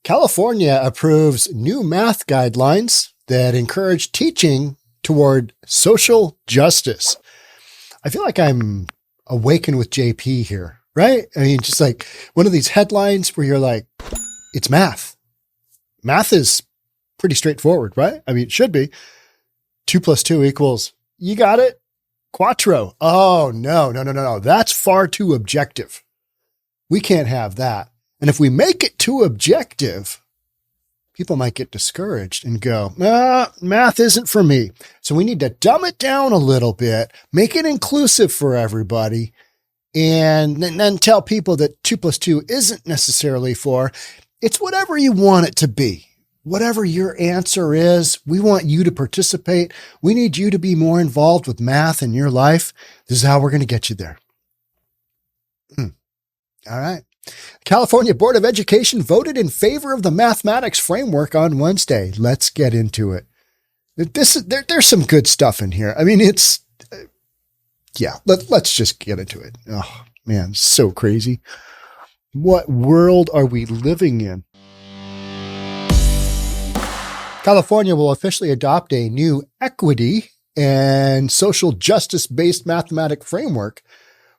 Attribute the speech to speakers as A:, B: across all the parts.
A: California approves new math guidelines that encourage teaching toward social justice. I feel like I'm awakened with JP here, right? I mean, just like one of these headlines where you're like, it's math. Math is pretty straightforward, right? I mean, it should be. 2 + 2 equals, you got it? Quattro. Oh, no. That's far too objective. We can't have that. And if we make it too objective, people might get discouraged and go, math isn't for me. So we need to dumb it down a little bit, make it inclusive for everybody, and then tell people that 2 + 2 isn't necessarily for. It's whatever you want it to be. Whatever your answer is, we want you to participate. We need you to be more involved with math in your life. This is how we're going to get you there. All right. California Board of Education voted in favor of the mathematics framework on Wednesday. Let's get into it. There's some good stuff in here. I mean, let's just get into it. Oh man, so crazy. What world are we living in? California will officially adopt a new equity and social justice-based mathematics framework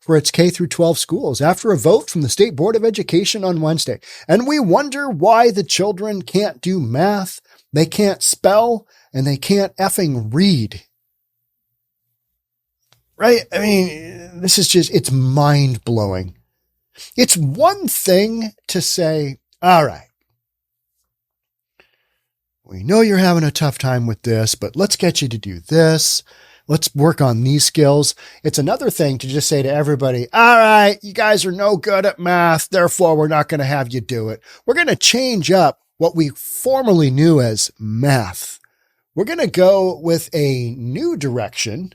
A: for its K-12 schools after a vote from the State Board of Education on Wednesday. And we wonder why the children can't do math, they can't spell, and they can't effing read. Right? I mean, this is just, it's mind-blowing. It's one thing to say, all right, we know you're having a tough time with this, but let's get you to do this. Let's work on these skills. It's another thing to just say to everybody, all right, you guys are no good at math, therefore we're not going to have you do it. We're going to change up what we formerly knew as math. We're going to go with a new direction.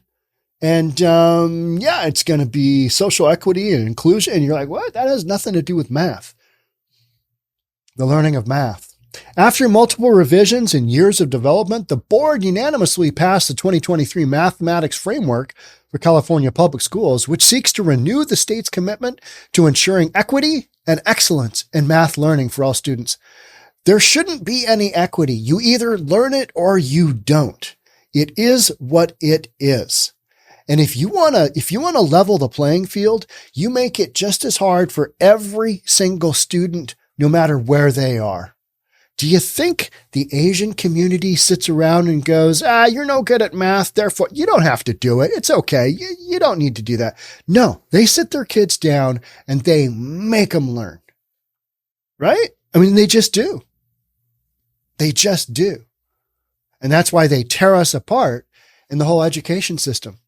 A: And it's going to be social equity and inclusion. And you're like, what? That has nothing to do with math. The learning of math. After multiple revisions and years of development, the board unanimously passed the 2023 mathematics framework for California public schools, which seeks to renew the state's commitment to ensuring equity and excellence in math learning for all students. There shouldn't be any equity. You either learn it or you don't. It is what it is. And if you want to level the playing field, you make it just as hard for every single student, no matter where they are. Do you think the Asian community sits around and goes, you're no good at math, therefore you don't have to do it. It's okay. You don't need to do that. No, they sit their kids down and they make them learn. Right? I mean, they just do. They just do. And that's why they tear us apart in the whole education system.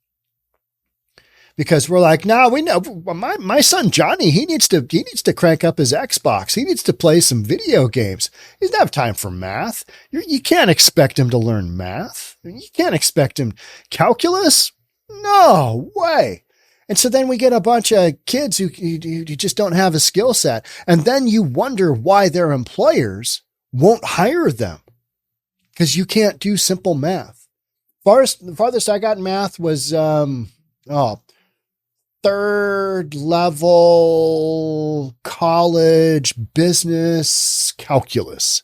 A: Because we're like, no, we know my son Johnny, he needs to crank up his Xbox. He needs to play some video games. He doesn't have time for math. You can't expect him to learn math. You can't expect him calculus. No way. And so then we get a bunch of kids who just don't have a skill set. And then you wonder why their employers won't hire them because you can't do simple math. Farthest I got in math was, third level college business calculus.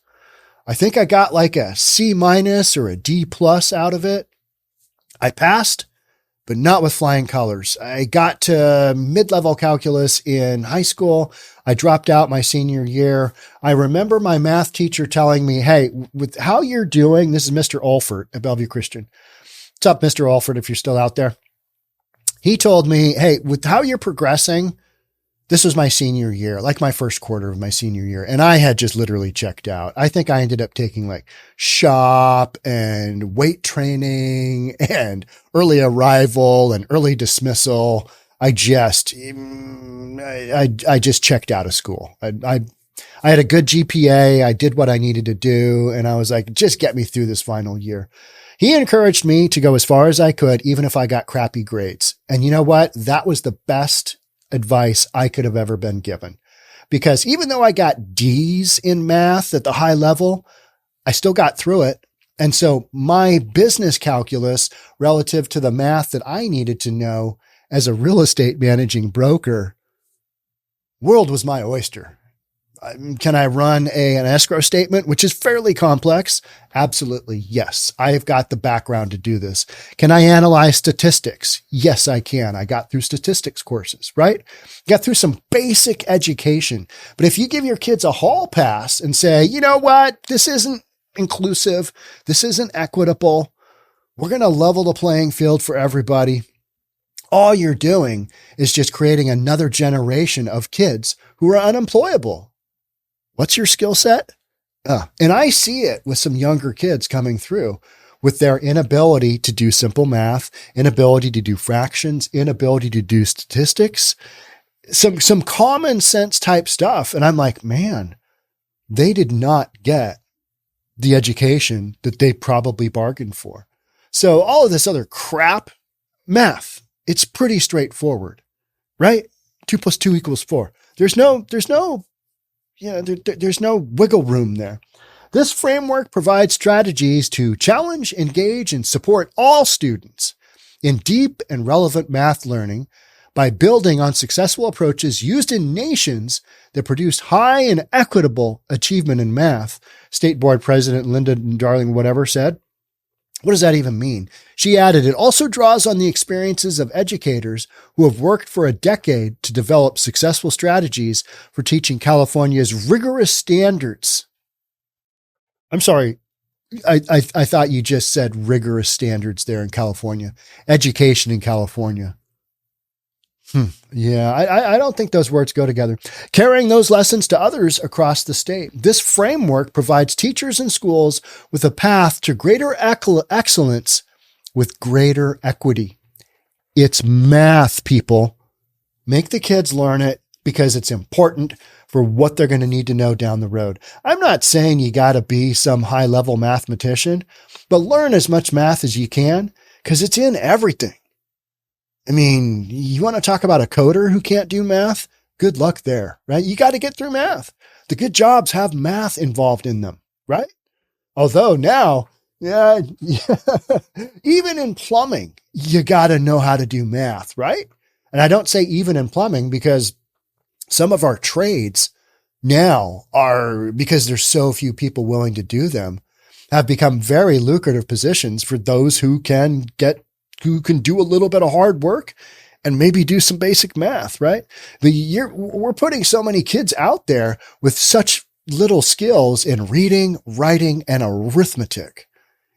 A: I think I got like a C- or a D+ out of it. I passed, but not with flying colors. I got to mid-level calculus in high school. I dropped out my senior year. I remember my math teacher telling me, hey, with how you're doing, this is Mr. Alford at Bellevue Christian. What's up, Mr. Alford, if you're still out there? He told me, hey, with how you're progressing, this was my senior year, like my first quarter of my senior year. And I had just literally checked out. I think I ended up taking like shop and weight training and early arrival and early dismissal. I just checked out of school. I had a good GPA. I did what I needed to do. And I was like, just get me through this final year. He encouraged me to go as far as I could, even if I got crappy grades. And you know what? That was the best advice I could have ever been given. Because even though I got D's in math at the high level, I still got through it. And so my business calculus relative to the math that I needed to know as a real estate managing broker, world was my oyster. Can I run an escrow statement, which is fairly complex? Absolutely. Yes. I've got the background to do this. Can I analyze statistics? Yes, I can. I got through statistics courses, right? Got through some basic education. But if you give your kids a hall pass and say, you know what, this isn't inclusive, this isn't equitable, we're going to level the playing field for everybody, all you're doing is just creating another generation of kids who are unemployable. What's your skill set? And I see it with some younger kids coming through with their inability to do simple math, inability to do fractions, inability to do statistics, some common sense type stuff. And I'm like, man, they did not get the education that they probably bargained for. So all of this other crap, math, it's pretty straightforward, right? 2 + 2 = 4. There's no wiggle room there. This framework provides strategies to challenge, engage, and support all students in deep and relevant math learning by building on successful approaches used in nations that produce high and equitable achievement in math. State Board President Linda Darling, whatever, said. What does that even mean? She added, it also draws on the experiences of educators who have worked for a decade to develop successful strategies for teaching California's rigorous standards. I'm sorry. I thought you just said rigorous standards there in California. Education in California. Yeah, I don't think those words go together. Carrying those lessons to others across the state. This framework provides teachers and schools with a path to greater excellence with greater equity. It's math, people. Make the kids learn it because it's important for what they're going to need to know down the road. I'm not saying you got to be some high-level mathematician, but learn as much math as you can because it's in everything. I mean, you want to talk about a coder who can't do math? Good luck there, right? You got to get through math. The good jobs have math involved in them, right? Although now, even in plumbing, you got to know how to do math, right? And I don't say even in plumbing because some of our trades now are, because there's so few people willing to do them, have become very lucrative positions for those who can do a little bit of hard work and maybe do some basic math, right? We're putting so many kids out there with such little skills in reading, writing, and arithmetic.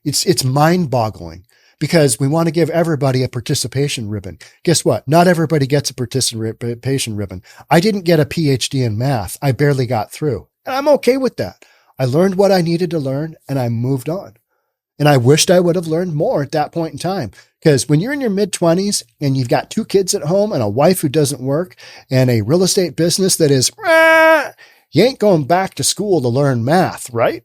A: It's mind-boggling because we want to give everybody a participation ribbon. Guess what? Not everybody gets a participation ribbon. I didn't get a PhD in math. I barely got through. And I'm okay with that. I learned what I needed to learn and I moved on. And I wished I would have learned more at that point in time. Because when you're in your mid-20s and you've got 2 kids at home and a wife who doesn't work and a real estate business that is, you ain't going back to school to learn math, right?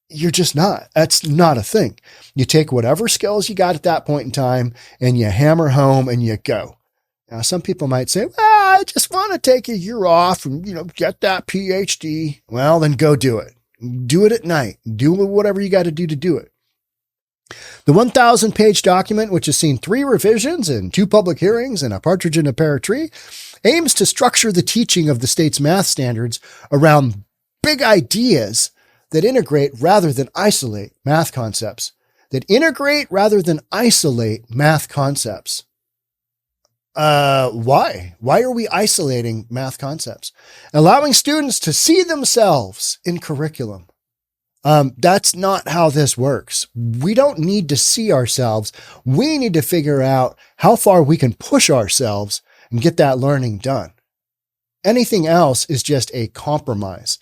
A: You're just not. That's not a thing. You take whatever skills you got at that point in time and you hammer home and you go. Now, some people might say, I just want to take a year off and, get that PhD. Well, then go do it. Do it at night. Do whatever you got to do it. The 1,000-page document, which has seen 3 revisions and 2 public hearings and a partridge in a pear tree, aims to structure the teaching of the state's math standards around big ideas that integrate rather than isolate math concepts. Why? Why are we isolating math concepts? Allowing students to see themselves in curriculum. That's not how this works. We don't need to see ourselves. We need to figure out how far we can push ourselves and get that learning done. Anything else is just a compromise.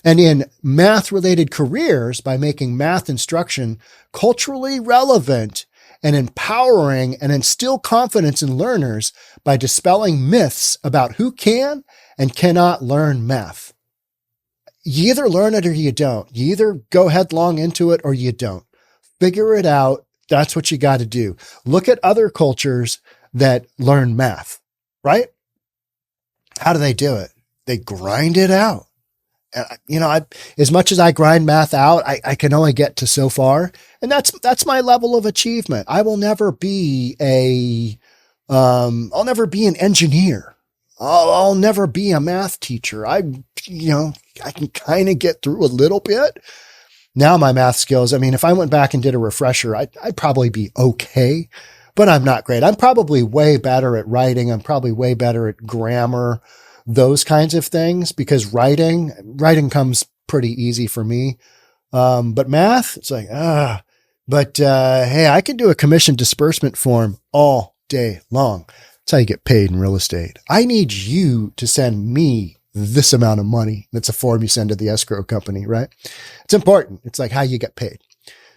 A: And in math-related careers, by making math instruction culturally relevant and empowering and instill confidence in learners by dispelling myths about who can and cannot learn math. You either learn it or you don't. You either go headlong into it or you don't. Figure it out. That's what you got to do. Look at other cultures that learn math, right? How do they do it? They grind it out. As much as I grind math out, I can only get to so far. And that's my level of achievement. I will never be I'll never be an engineer. I'll never be a math teacher. I can kind of get through a little bit. Now my math skills, I mean, if I went back and did a refresher, I'd probably be okay, but I'm not great. I'm probably way better at writing. I'm probably way better at grammar, those kinds of things, because writing comes pretty easy for me. But math, it's like, hey, I can do a commission disbursement form all day long. That's how you get paid in real estate. I need you to send me this amount of money. That's a form you send to the escrow company, right? It's important. It's like how you get paid.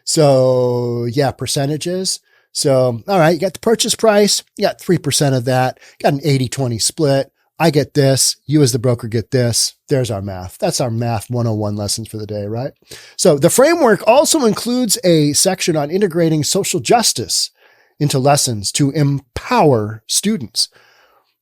A: So yeah, percentages. So, all right, you got the purchase price. You got 3% of that. Got an 80-20 split. I get this. You as the broker get this. There's our math. That's our math 101 lessons for the day, right? So the framework also includes a section on integrating social justice into lessons to empower students.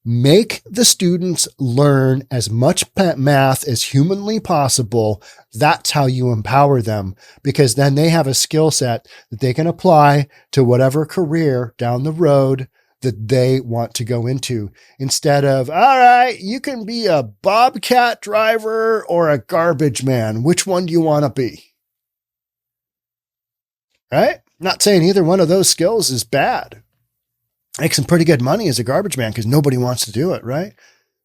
A: Make the students learn as much math as humanly possible. That's how you empower them, because then they have a skill set that they can apply to whatever career down the road that they want to go into, instead of, all right, you can be a Bobcat driver or a garbage man. Which one do you want to be? Right? Not saying either one of those skills is bad. Make some pretty good money as a garbage man because nobody wants to do it, right?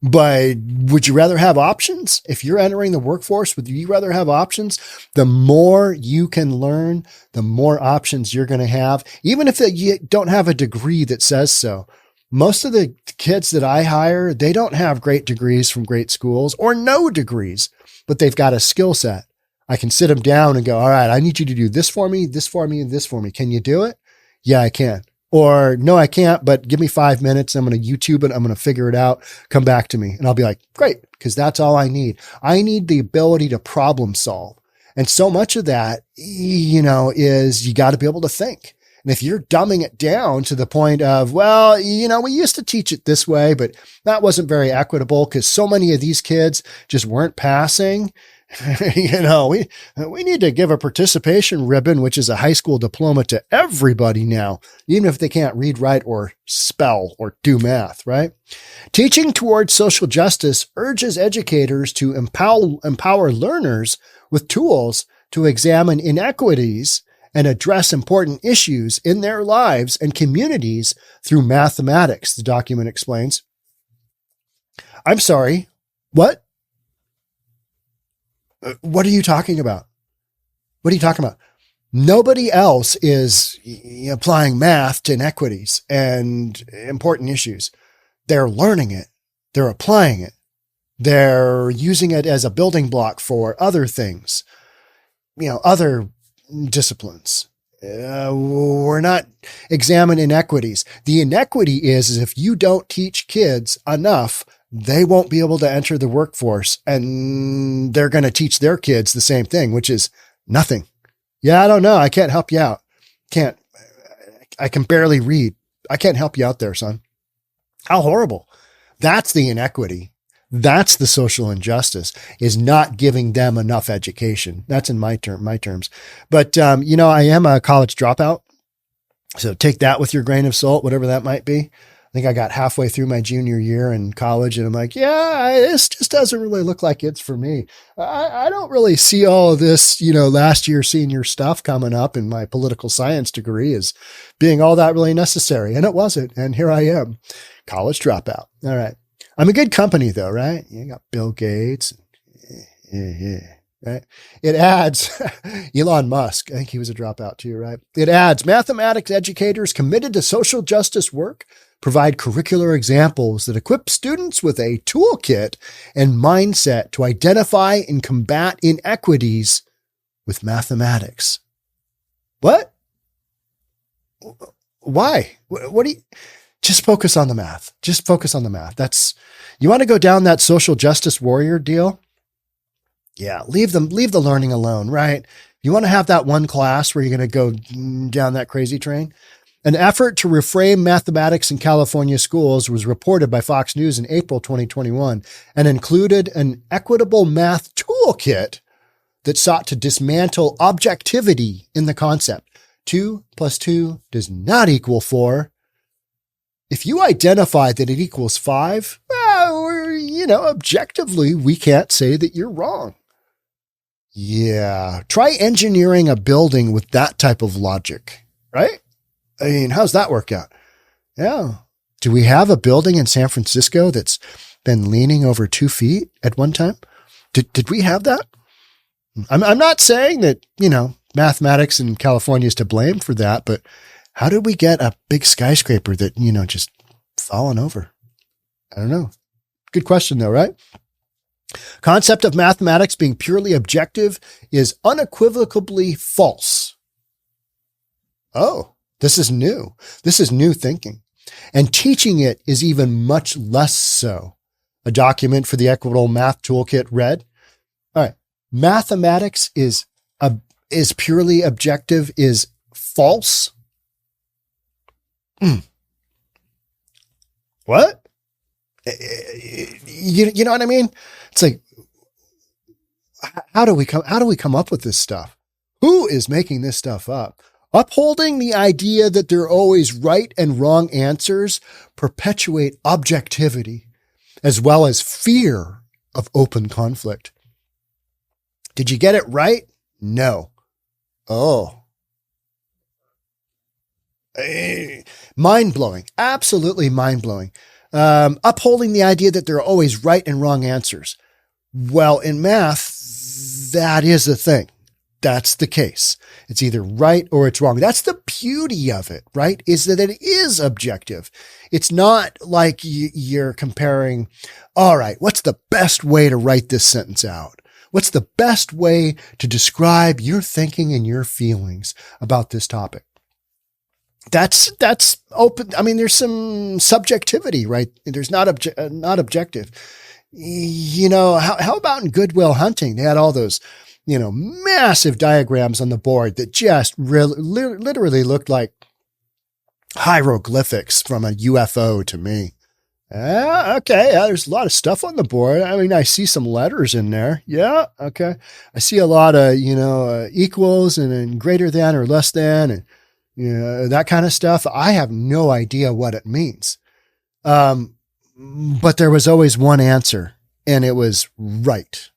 A: But would you rather have options? If you're entering the workforce, would you rather have options? The more you can learn, the more options you're going to have, even if you don't have a degree that says so. Most of the kids that I hire, they don't have great degrees from great schools or no degrees, but they've got a skill set. I can sit them down and go, all right, I need you to do this for me, this for me, and this for me. Can you do it? Yeah, I can. Or no, I can't, but give me 5 minutes. I'm going to YouTube it. I'm going to figure it out. Come back to me. And I'll be like, great, because that's all I need. I need the ability to problem solve. And so much of that, is you got to be able to think. And if you're dumbing it down to the point of, well, we used to teach it this way, but that wasn't very equitable because so many of these kids just weren't passing. We need to give a participation ribbon, which is a high school diploma, to everybody now, even if they can't read, write, or spell or do math, right? Teaching towards social justice urges educators to empower learners with tools to examine inequities and address important issues in their lives and communities through mathematics, the document explains. I'm sorry, what? What are you talking about? What are you talking about? Nobody else is applying math to inequities and important issues. They're learning it. They're applying it. They're using it as a building block for other things, other disciplines. We're not examining inequities. The inequity is if you don't teach kids enough, they won't be able to enter the workforce, and they're going to teach their kids the same thing, which is nothing. Yeah, I don't know. I can't help you out. I can barely read. I can't help you out there, son. How horrible. That's the inequity. That's the social injustice, is not giving them enough education. That's in my terms. But, I am a college dropout. So take that with your grain of salt, whatever that might be. I think I got halfway through my junior year in college and I'm like, this just doesn't really look like it's for me. I don't really see all of this, last year senior stuff coming up in my political science degree as being all that really necessary. And it wasn't. And here I am, college dropout. All right. I'm in good company though, right? You got Bill Gates. Right? It adds Elon Musk. I think he was a dropout too, right? It adds mathematics educators committed to social justice work provide curricular examples that equip students with a toolkit and mindset to identify and combat inequities with mathematics. What? Why? What do you... Just focus on the math. Just focus on the math. You want to go down that social justice warrior deal? Yeah, leave the learning alone, right? You want to have that one class where you're going to go down that crazy train? An effort to reframe mathematics in California schools was reported by Fox News in April 2021 and included an equitable math toolkit that sought to dismantle objectivity in the concept. 2 + 2 does not equal 4. If you identify that it equals 5, objectively, we can't say that you're wrong. Yeah. Try engineering a building with that type of logic, right? I mean, how's that work out? Yeah. Do we have a building in San Francisco that's been leaning over 2 feet at one time? Did we have that? I'm not saying that, mathematics in California is to blame for that, but how did we get a big skyscraper that, just fallen over? I don't know. Good question though, right? Concept of mathematics being purely objective is unequivocally false. Oh, this is new. This is new thinking. And teaching it is even much less so. A document for the Equitable Math Toolkit read, all right, mathematics is purely objective, is false. What? You know what I mean? It's like, how do we come up with this stuff? Who is making this stuff up? Upholding the idea that there are always right and wrong answers perpetuate objectivity as well as fear of open conflict. Did you get it right? No. Oh. Mind-blowing. Absolutely mind-blowing. Upholding the idea that there are always right and wrong answers. Well, in math, that is the thing. That's the case. It's either right or it's wrong. That's the beauty of it, right? Is that it is objective. It's not like you're comparing, all right, what's the best way to write this sentence out? What's the best way to describe your thinking and your feelings about this topic? That's open. I mean, there's some subjectivity, right? There's not objective. How about in Good Will Hunting? They had all those, massive diagrams on the board that just literally looked like hieroglyphics from a UFO to me. Okay. Yeah, there's a lot of stuff on the board. I mean, I see some letters in there. Yeah. Okay. I see a lot of, equals and greater than or less than and, that kind of stuff. I have no idea what it means. But there was always one answer and it was right.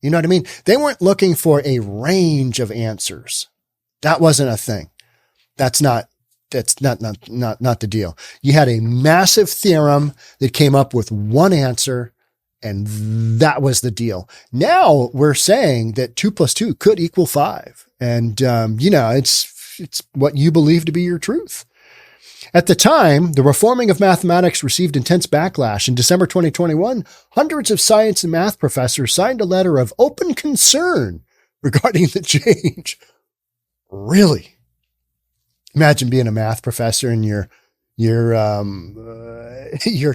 A: You know what I mean? They weren't looking for a range of answers. That wasn't a thing. That's not the deal. You had a massive theorem that came up with one answer and that was the deal. Now we're saying that 2 + 2 could equal 5. And, it's what you believe to be your truth. At the time, the reforming of mathematics received intense backlash. In December 2021, hundreds of science and math professors signed a letter of open concern regarding the change. Really? Imagine being a math professor and you're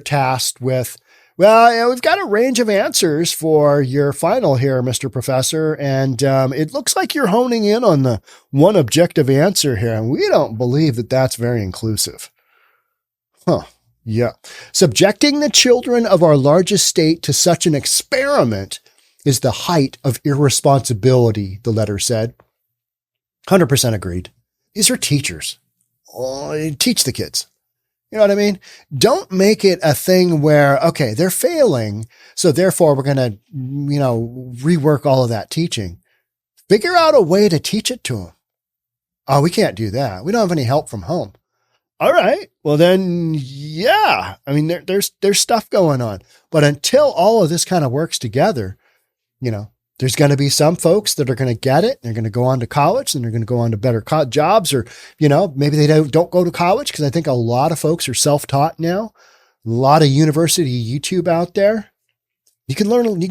A: tasked with, well, we've got a range of answers for your final here, Mr. Professor, and it looks like you're honing in on the one objective answer here, and we don't believe that that's very inclusive. Huh. Yeah. Subjecting the children of our largest state to such an experiment is the height of irresponsibility, the letter said. 100% agreed. These are teachers. Oh, teach the kids. You know what I mean? Don't make it a thing where, okay, they're failing, so therefore we're going to, rework all of that teaching. Figure out a way to teach it to them. Oh, we can't do that. We don't have any help from home. All right. Well then, yeah. I mean, there's stuff going on, but until all of this kind of works together, there's going to be some folks that are going to get it. They're going to go on to college and they're going to go on to better jobs, or, maybe they don't go to college because I think a lot of folks are self-taught now. A lot of university YouTube out there. You can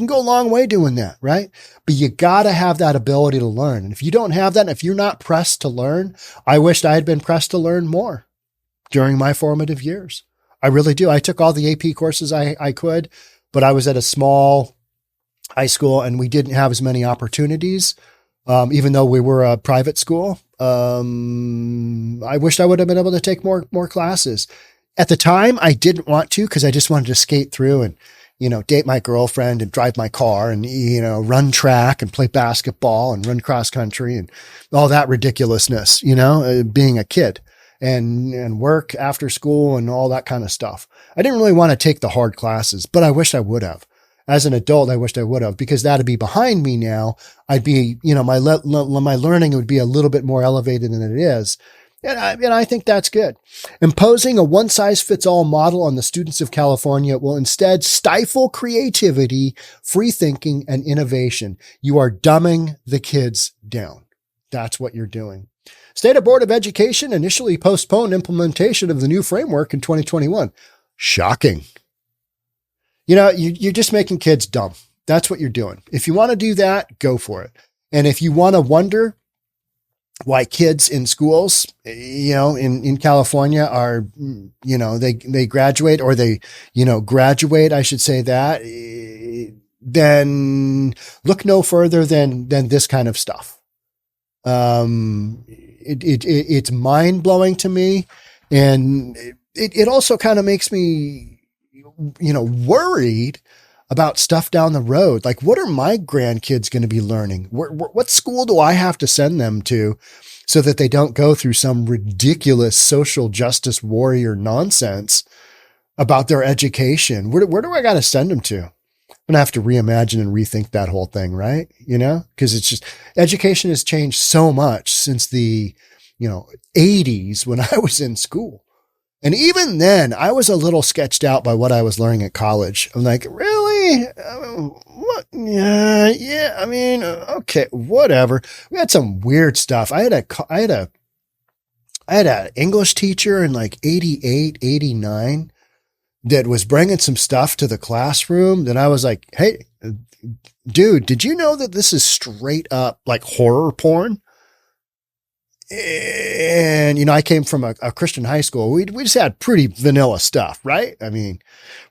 A: go a long way doing that, right? But you got to have that ability to learn. And if you don't have that, and if you're not pressed to learn, I wished I had been pressed to learn more during my formative years. I really do. I took all the AP courses I could, but I was at a small high school and we didn't have as many opportunities. Even though we were a private school, I wished I would have been able to take more classes. At the time, I didn't want to because I just wanted to skate through and, date my girlfriend and drive my car and, run track and play basketball and run cross country and all that ridiculousness, being a kid. and work after school and all that kind of stuff. I didn't really want to take the hard classes, but I wished I would have. As an adult, I wished I would have, because that'd be behind me now. I'd be, my learning would be a little bit more elevated than it is. And I think that's good. Imposing a one-size-fits-all model on the students of California will instead stifle creativity, free thinking, and innovation. You are dumbing the kids down. That's what you're doing. State Board of Education initially postponed implementation of the new framework in 2021. Shocking. You're just making kids dumb. That's what you're doing. If you want to do that, go for it. And if you want to wonder why kids in schools, in California are, they graduate, or they, graduate, I should say that, then look no further than this kind of stuff. It's mind blowing to me. And it also kind of makes me, worried about stuff down the road. Like, what are my grandkids going to be learning? What school do I have to send them to so that they don't go through some ridiculous social justice warrior nonsense about their education? Where do I got to send them to? I'm going to have to reimagine and rethink that whole thing, right? Because it's just, education has changed so much since the, 80s when I was in school. And even then, I was a little sketched out by what I was learning at college. I'm like, really? What? Yeah. I mean, okay, whatever. We had some weird stuff. I had an English teacher in like 88, 89 that was bringing some stuff to the classroom that I was like, hey, dude, did you know that this is straight up like horror porn? And, I came from a Christian high school. We just had pretty vanilla stuff, right? I mean,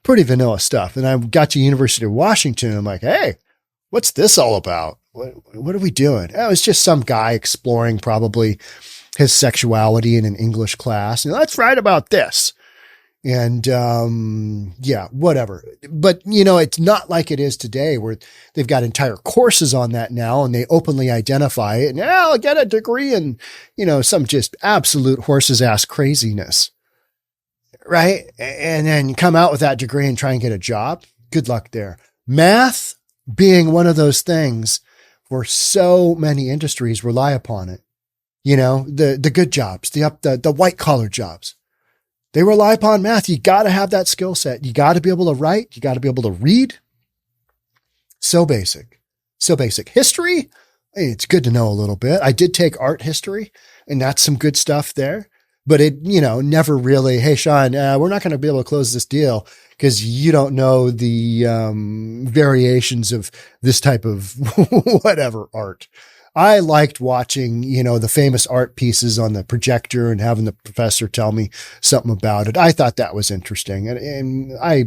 A: pretty vanilla stuff. And I got to University of Washington. I'm like, hey, what's this all about? What are we doing? It was just some guy exploring probably his sexuality in an English class. And let's write about this. And, yeah, whatever. But, it's not like it is today where they've got entire courses on that now and they openly identify it. And I'll get a degree in, some just absolute horse's ass craziness. Right. And then you come out with that degree and try and get a job. Good luck there. Math being one of those things where so many industries rely upon it. The good jobs, the white collar jobs. They rely upon math. You got to have that skill set. You got to be able to write. You got to be able to read. So basic. History, it's good to know a little bit. I did take art history, and that's some good stuff there. But it, never really, hey, Sean, we're not going to be able to close this deal because you don't know the variations of this type of whatever art. I liked watching, the famous art pieces on the projector and having the professor tell me something about it. I thought that was interesting. And I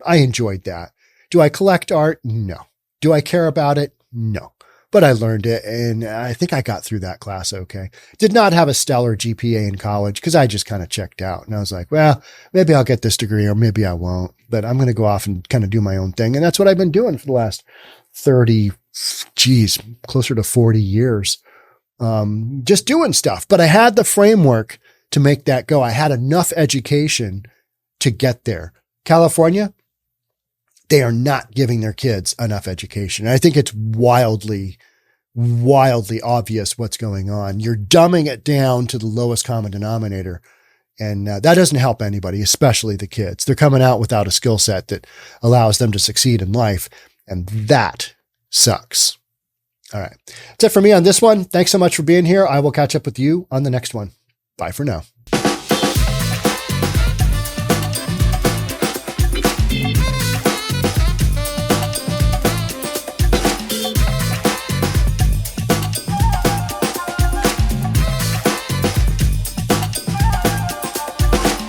A: enjoyed that. Do I collect art? No. Do I care about it? No. But I learned it. And I think I got through that class. Okay. Did not have a stellar GPA in college because I just kind of checked out and I was like, well, maybe I'll get this degree or maybe I won't, but I'm going to go off and kind of do my own thing. And that's what I've been doing for the last closer to 40 years, just doing stuff. But I had the framework to make that go. I had enough education to get there. California, they are not giving their kids enough education. I think it's wildly obvious what's going on. You're dumbing it down to the lowest common denominator. And that doesn't help anybody, especially the kids. They're coming out without a skill set that allows them to succeed in life. And that sucks. All right. That's it for me on this one. Thanks so much for being here. I will catch up with you on the next one. Bye for now.